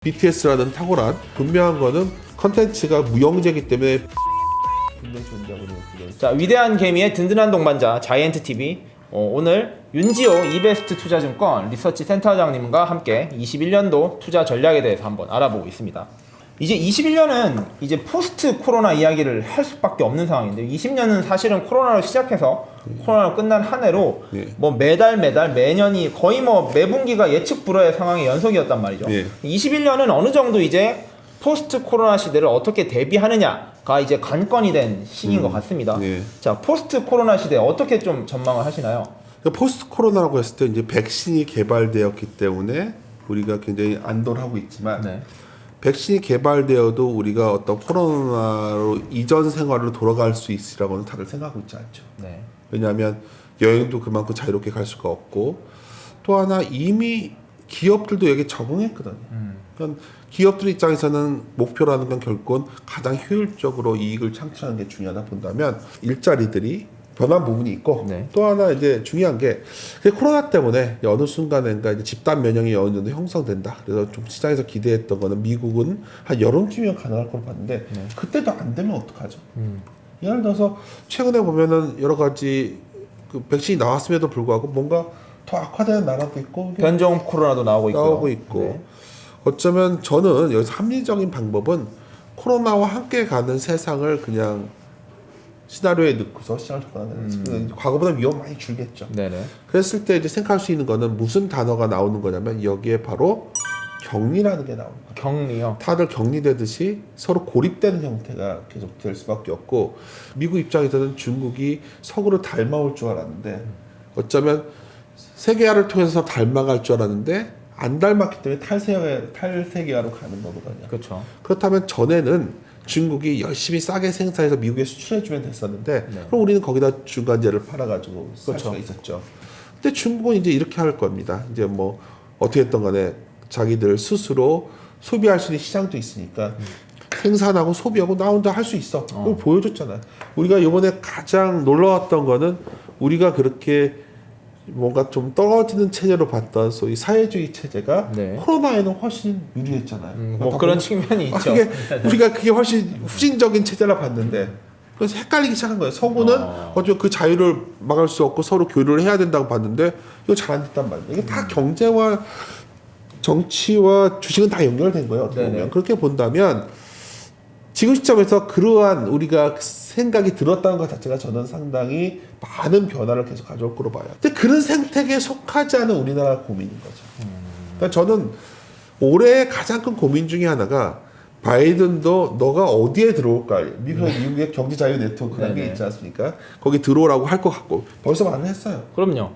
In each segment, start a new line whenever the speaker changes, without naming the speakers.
BTS라는 탁월한 분명한 거는 컨텐츠가 무형제이기 때문에 분명 존재하고 있는 거죠.
자, 위대한 개미의 든든한 동반자 자이언트 TV. 오늘 윤지호 이베스트 투자증권 리서치 센터장님과 함께 21년도 투자 전략에 대해서 한번 알아보고 있습니다. 이제 21년은 이제 포스트 코로나 이야기를 할 수밖에 없는 상황인데 20년은 사실은 코로나로 시작해서 코로나로 끝난 한 해로 뭐 매달 매년이 거의 뭐 매분기가 예측 불허의 상황의 연속이었단 말이죠. 21년은 어느 정도 이제 포스트 코로나 시대를 어떻게 대비하느냐가 이제 관건이 된 시기인 것 같습니다. 자, 포스트 코로나 시대 어떻게 좀 전망을 하시나요?
포스트 코로나라고 했을 때 이제 백신이 개발되었기 때문에 우리가 굉장히 안도를 하고 있지만 백신이 개발되어도 우리가 어떤 코로나로 이전 생활로 돌아갈 수 있으라고는 다들 생각하고 있지 않죠. 왜냐하면 여행도 그만큼 자유롭게 갈 수가 없고 또 하나 이미 기업들도 여기 적응했거든요. 그러니까 기업들 입장에서는 목표라는 건 결국은 가장 효율적으로 이익을 창출하는 게 중요하다 본다면 일자리들이 변한 부분이 있고 또 하나 이제 중요한 게 코로나 때문에 어느 순간인가 이제 집단 면역이 어느 정도 형성된다. 그래서 좀 시장에서 기대했던 거는 미국은 한 여름쯤이면 가능할 거로 봤는데 그때도 안 되면 어떡하죠? 예를 들어서 최근에 보면은 여러 가지 그 백신이 나왔음에도 불구하고 뭔가 더 악화되는 나라도 있고
변종 코로나도 나오고
있고 어쩌면 저는 여기서 합리적인 방법은 코로나와 함께 가는 세상을 그냥 시나리오에 넣고서 시장을 접근하는 과거보다 위험 많이 줄겠죠. 그랬을 때 이제 생각할 수 있는 거는 무슨 단어가 나오는 거냐면 여기에 바로 격리라는 게 나오는 거예요.
격리요?
다들 격리되듯이 서로 고립되는 형태가 계속 될 수밖에 없고 미국 입장에서는 중국이 서구를 닮아올 줄 알았는데 어쩌면 세계화를 통해서 닮아갈 줄 알았는데 안 닮았기 때문에 탈세계화로 가는 거거든요.
그렇죠.
그렇다면 전에는 중국이 열심히 싸게 생산해서 미국에 수출해주면 됐었는데 그럼 우리는 거기다 중간재를 팔아가지고 살 수가 있었죠. 근데 중국은 이제 이렇게 할 겁니다. 이제 뭐 어떻게 했던 간에 자기들 스스로 소비할 수 있는 시장도 있으니까 생산하고 소비하고 나 혼자 할 수 있어. 그걸 보여줬잖아요. 우리가 이번에 가장 놀라웠던 거는 우리가 그렇게 뭔가 좀 떨어지는 체제로 봤던 소위 사회주의 체제가 코로나에는 훨씬 유리했잖아요.
뭐 그런 측면이 있죠.
우리가 그게 훨씬 후진적인 체제라 봤는데 그래서 헷갈리기 시작한 거예요. 서구는 어쩌면 그 자유를 막을 수 없고 서로 교류를 해야 된다고 봤는데 이거 잘 안 됐단 말이에요. 이게 다 경제와 정치와 주식은 다 연결된 거예요. 어떻게 보면. 그렇게 본다면 지금 시점에서 그러한 우리가 생각이 들었다는 것 자체가 저는 상당히 많은 변화를 계속 가져올 거로 봐요. 근데 그런 생태계에 속하지 않은 우리나라 고민인 거죠. 그러니까 저는 올해 가장 큰 고민 중에 하나가 바이든도 너가 어디에 들어올까? 미국의 경제 자유 네트워크라는 게 있지 않습니까? 거기 들어오라고 할 것 같고 벌써 말을 했어요.
그럼요.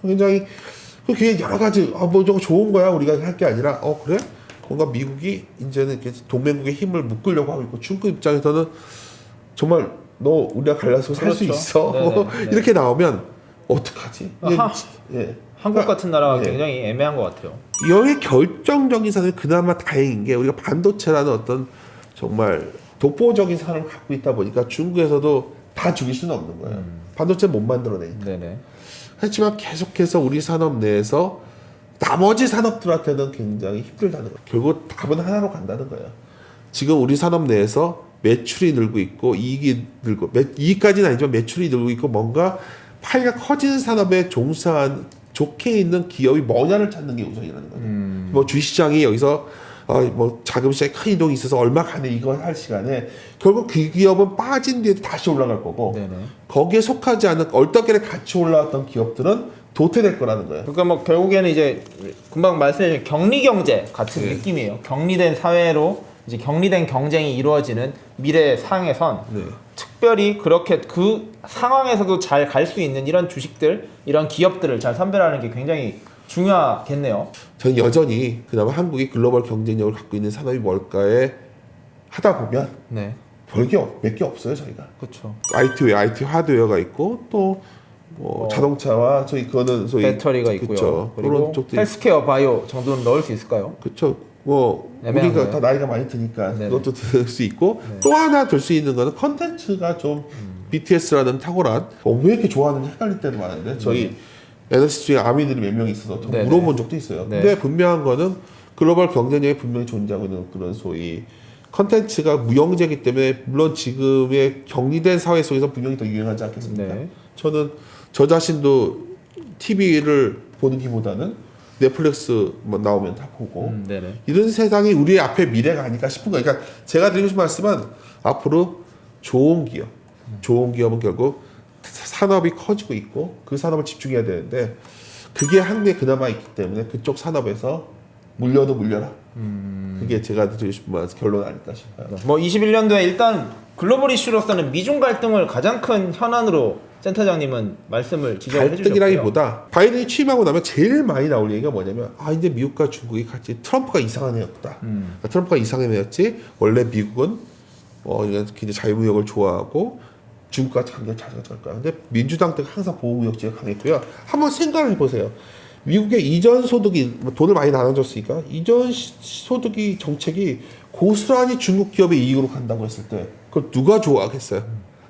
굉장히 그게 여러 가지 뭐 저거 좋은 거야 우리가 할 게 아니라 그래? 뭔가 미국이 이제는 이렇게 동맹국의 힘을 묶으려고 하고 있고 중국 입장에서는 정말 너 우리가 갈라서 살 수 있어 이렇게 나오면 어떡하지?
한국 같은 나라가 굉장히 애매한 것 같아요.
여기 결정적인 산업이 그나마 다행인 게 우리가 반도체라는 어떤 정말 독보적인 산업을 갖고 있다 보니까 중국에서도 다 죽일 수는 없는 거예요. 반도체 못 만들어내니까. 하지만 계속해서 우리 산업 내에서 나머지 산업들한테는 굉장히 힘들다는 거예요. 결국 답은 하나로 간다는 거예요. 지금 우리 산업 내에서 매출이 늘고 있고 이익이 늘고 이익까지는 아니지만 매출이 늘고 있고 뭔가 파이가 커지는 산업에 종사한 좋게 있는 기업이 뭐냐를 찾는 게 우선이라는 거죠. 뭐 주시장이 여기서 뭐 자금 시장에 큰 이동이 있어서 얼마 가네 이거 할 시간에 결국 그 기업은 빠진 뒤에 다시 올라갈 거고 거기에 속하지 않은 얼떨결에 같이 올라왔던 기업들은 도태될 거라는 거예요.
그러니까 뭐 결국에는 이제 금방 말씀하신 격리 경제 같은 느낌이에요. 격리된 사회로 이제 격리된 경쟁이 이루어지는 미래 상에선 특별히 그렇게 그 상황에서도 잘 갈 수 있는 이런 주식들, 이런 기업들을 잘 선별하는 게 굉장히 중요하겠네요.
저는 여전히 그나마 한국이 글로벌 경쟁력을 갖고 있는 산업이 뭘까에 하다 보면 별게 몇 개 없어요 저희가.
그렇죠.
IT 하드웨어가 있고 또 뭐 자동차와 그거는 소위
배터리가 있고요. 그리고 헬스케어, 바이오 정도는 넣을 수 있을까요?
그렇죠. 뭐 우리가 다 나이가 많이 드니까 그것도 들 수 있고 또 하나 들 수 있는 거는 컨텐츠가 좀 BTS라는 탁월한 왜 이렇게 좋아하는지 헷갈릴 때도 많은데 저희 에너지 중에 아미들이 몇 명 있어서 물어본 적도 있어요. 근데 분명한 거는 글로벌 경쟁력이 분명히 존재하고 있는 그런 소위 컨텐츠가 무형제이기 때문에 물론 지금의 격리된 사회 속에서 분명히 더 유행하지 않겠습니까?
네.
저는 저 자신도 TV를 보는 기보다는 넷플릭스 뭐 나오면 다 보고
네네.
이런 세상이 우리의 앞에 미래가 아닐까 싶은 거예요. 그러니까 제가 드리고 싶은 말씀은 앞으로 좋은 기업은 결국 산업이 커지고 있고 그 산업을 집중해야 되는데 그게 한국에 그나마 있기 때문에 그쪽 산업에서 물려도 물려라. 그게 제가 드리고 싶은 결론 아닐까 싶어요.
뭐 21년도에 일단 글로벌 이슈로서는 미중 갈등을 가장 큰 현안으로 센터장님은 말씀을 지적해 주셨고요.
갈등이라기보다 바이든이 취임하고 나면 제일 많이 나올 얘기가 뭐냐면 이제 미국과 중국이 같이 트럼프가 이상한 애였다. 그러니까 트럼프가 이상한 애였지 원래 미국은 굉장히 자유무역을 좋아하고 중국과 관계가 잘 갈 거야. 근데 민주당 때가 항상 보호무역지가 강했고요. 한번 생각을 해보세요. 미국의 이전 소득이 돈을 많이 나눠줬으니까 이전 소득이 정책이 고스란히 중국 기업의 이익으로 간다고 했을 때 그걸 누가 좋아하겠어요?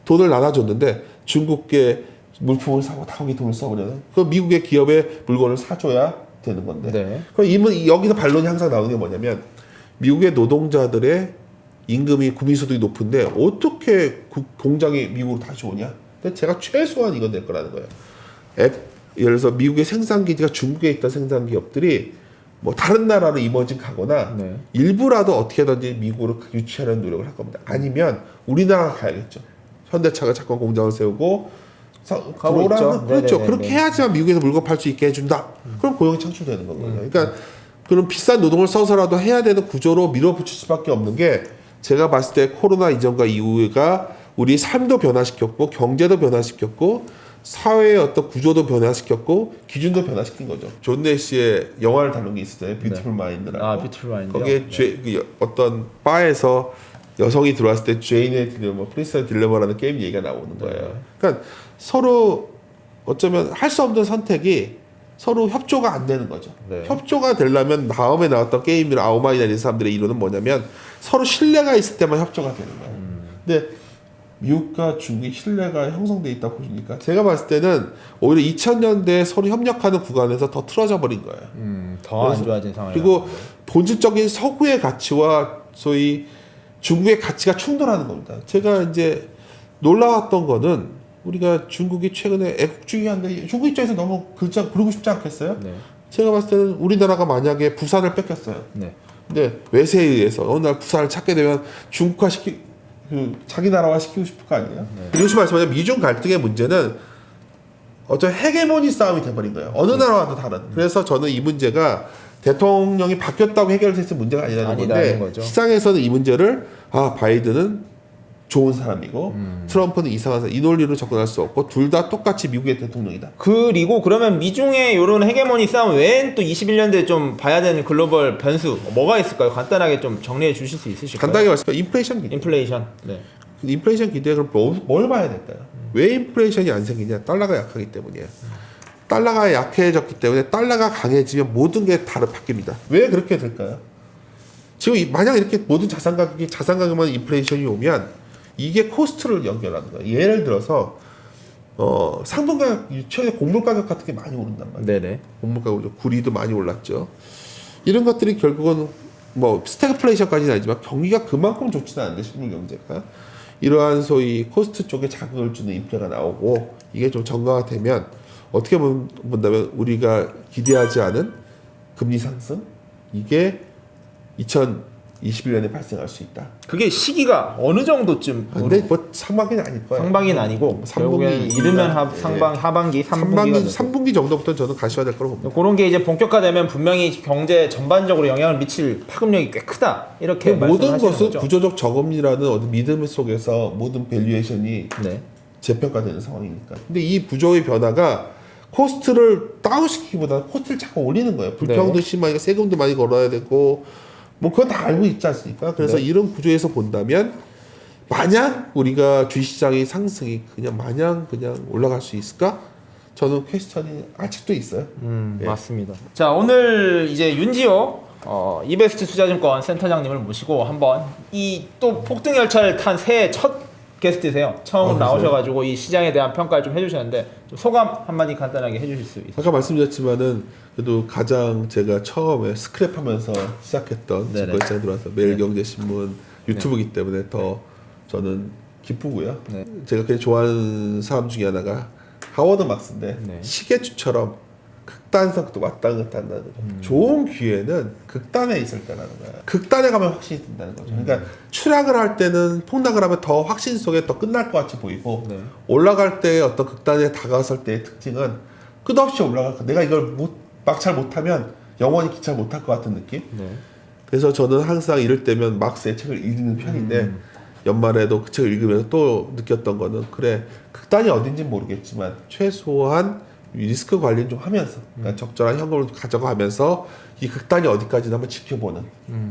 돈을 나눠줬는데 중국계 물품을 사고 다 거기 돈을 써버려요. 그 미국의 기업의 물건을 사줘야 되는 건데.
네.
그럼 여기서 반론이 항상 나오는 게 뭐냐면 미국의 노동자들의 임금이 국민소득이 높은데 어떻게 공장이 미국으로 다시 오냐? 근데 제가 최소한 이건 낼 거라는 거예요. 예를 들어서 미국의 생산기지가 중국에 있던 생산기업들이 뭐 다른 나라로 이머징 가거나
네.
일부라도 어떻게든지 미국으로 유치하려는 노력을 할 겁니다. 아니면 우리나라가 가야겠죠. 현대차가 잠깐 공장을 세우고 들어오라는 그렇죠.
네네네네.
그렇게 해야지만 미국에서 물건 팔 수 있게 해준다. 그럼 고용이 창출되는 거거든요. 그러니까 그런 비싼 노동을 써서라도 해야 되는 구조로 밀어붙일 수밖에 없는 게 제가 봤을 때 코로나 이전과 이후가 우리 삶도 변화시켰고 경제도 변화시켰고 사회의 어떤 구조도 변화시켰고 기준도 변화시킨 거죠. 존 내시의 영화를 다룬 게 있었잖아요. 뷰티풀 마인드라고.
뷰티풀 마인드.
거기에 어떤 바에서 여성이 들어왔을 때 제인의 딜레마, 프린스의 딜레마라는 게임 얘기가 나오는 거예요. 그러니까 서로 어쩌면 할 수 없는 선택이 서로 협조가 안 되는 거죠.
네.
협조가 되려면 다음에 나왔던 게임이나 아우마이나 이런 사람들의 이론은 뭐냐면 서로 신뢰가 있을 때만 협조가 되는 거예요. 근데 미국과 중국이 신뢰가 형성돼 있다고 보니까 제가 봤을 때는 오히려 2000년대에 서로 협력하는 구간에서 더 틀어져 버린 거예요.
더 안 좋아진 상황이에요.
그리고 본질적인 서구의 가치와 소위 중국의 가치가 충돌하는 겁니다. 제가 이제 놀라웠던 거는 우리가 중국이 최근에 애국주의한데 중국 입장에서 너무 그러고 싶지 않겠어요?
네.
제가 봤을 때는 우리나라가 만약에 부산을 뺏겼어요.
네.
근데 외세에 의해서 어느 날 부산을 찾게 되면 중국화 자기 나라화 시키고 싶을 거 아니에요? 그리고 말씀하자면 미중 갈등의 문제는 어떤 헤게모니 싸움이 돼버린 거예요. 어느 나라와도 다른. 그래서 저는 이 문제가 대통령이 바뀌었다고 해결됐을 문제가 아니라는 건데
거죠.
시장에서는 이 문제를 바이든은 좋은 사람이고 트럼프는 이상한 사람 이 논리로 접근할 수 없고 둘 다 똑같이 미국의 대통령이다.
그리고 그러면 미중의 이런 헤게모니 싸움 외엔 또 21년도에 좀 봐야 되는 글로벌 변수 뭐가 있을까요? 간단하게 좀 정리해 주실 수 있으실까요?
간단하게 말씀하면 인플레이션 기대.
인플레이션. 네.
인플레이션 기대에 그럼 뭘 봐야 될까요? 왜 인플레이션이 안 생기냐? 달러가 약하기 때문이에요. 달러가 약해졌기 때문에 달러가 강해지면 모든 게 바뀝니다. 왜 그렇게 될까요? 지금 만약 이렇게 모든 자산 가격만 인플레이션이 오면 이게 코스트를 연결하는 거예요. 예를 들어서 상품 가격, 최근에 곡물 가격 같은 게 많이 오른단 말이에요.
네네.
곡물 가격, 구리도 많이 올랐죠. 이런 것들이 결국은 뭐 스태그플레이션까지는 아니지만 경기가 그만큼 좋지는 않은데 식물 경제가 이러한 소위 코스트 쪽에 자극을 주는 인플레가 나오고 이게 좀 정가화되면 어떻게 본다면 우리가 기대하지 않은 금리 상승 이게 2021년에 발생할 수 있다.
그게 시기가 어느 정도쯤?
근데 뭐 상반기는 아닐 거예요.
상반기는 아니고
3분기
이르면 하반기
3분기 정도부터 저는 가셔야 될 거라고 봅니다.
그런 게 이제 본격화되면 분명히 경제 전반적으로 영향을 미칠 파급력이 꽤 크다 이렇게
모든
말씀하시는
것은
거죠?
구조적 저금리라는 어떤 믿음 속에서 모든 밸류에이션이
네.
재평가되는 상황이니까. 근데 이 구조의 변화가 코스트를 다운시키기보다 코스트를 자꾸 올리는 거예요. 불평도 심하니까 세금도 많이 걸어야 되고 뭐 그건 다 알고 있지 않습니까? 그래서 이런 구조에서 본다면 마냥 우리가 주식시장의 상승이 마냥 올라갈 수 있을까? 저는 퀘스천이 아직도 있어요. 예.
맞습니다. 자, 오늘 이제 윤지호 이베스트 투자증권 센터장님을 모시고 한번 이 또 폭등 열차를 탄 새해 첫 게스트세요. 처음 나오셔가지고 이 시장에 대한 평가를 좀 해주셨는데 좀 소감 한마디 간단하게 해주실 수 있어요?
아까 말씀드렸지만은 그래도 가장 제가 처음에 스크랩하면서 시작했던
네네.
증권시장에 들어와서 매일경제신문 유튜브이기 때문에 더 저는 기쁘고요.
네.
제가 굉장히 좋아하는 사람 중에 하나가 하워드 막스인데
네.
시계추처럼 극단성도 왔다 갔다 한다는 거죠. 좋은 기회는 극단에 있을 때라는 거야. 극단에 가면 확신이 든다는 거죠. 그러니까 추락을 할 때는 폭락을 하면 더 확신 속에 더 끝날 것 같이 보이고
네.
올라갈 때 어떤 극단에 다가섰을 때의 특징은 끝없이 올라갈 거. 내가 이걸 막잘 못하면 영원히 기차 못할 것 같은 느낌.
네.
그래서 저는 항상 이럴 때면 막스의 책을 읽는 편인데 연말에도 그 책을 읽으면서 또 느꼈던 거는 그래 극단이 어딘지 모르겠지만 최소한 리스크 관리는 좀 하면서 그러니까 적절한 현금을 가져가면서 이 극단이 어디까지 한번 지켜보는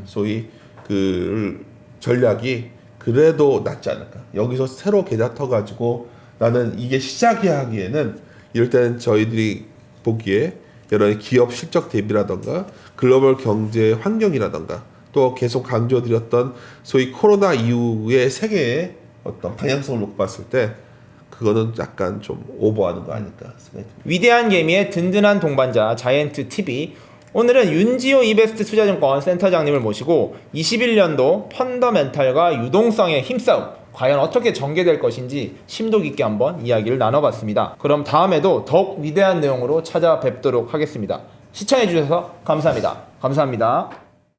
소위 그 전략이 그래도 낫지 않을까. 여기서 새로 계좌 터가지고 나는 이게 시작이야 하기에는 이럴 때는 저희들이 보기에 여러 기업 실적 대비라던가 글로벌 경제 환경이라던가 또 계속 강조드렸던 소위 코로나 이후의 세계의 어떤 방향성을 놓고 봤을 때 그거는 약간 좀 오버하는 거 아닐까 생각이 듭니다.
위대한 개미의 든든한 동반자 자이언트 TV. 오늘은 윤지호 이베스트 투자증권 센터장님을 모시고 21년도 펀더멘탈과 유동성의 힘싸움 과연 어떻게 전개될 것인지 심도 깊게 한번 이야기를 나눠봤습니다. 그럼 다음에도 더욱 위대한 내용으로 찾아뵙도록 하겠습니다. 시청해주셔서 감사합니다. 감사합니다.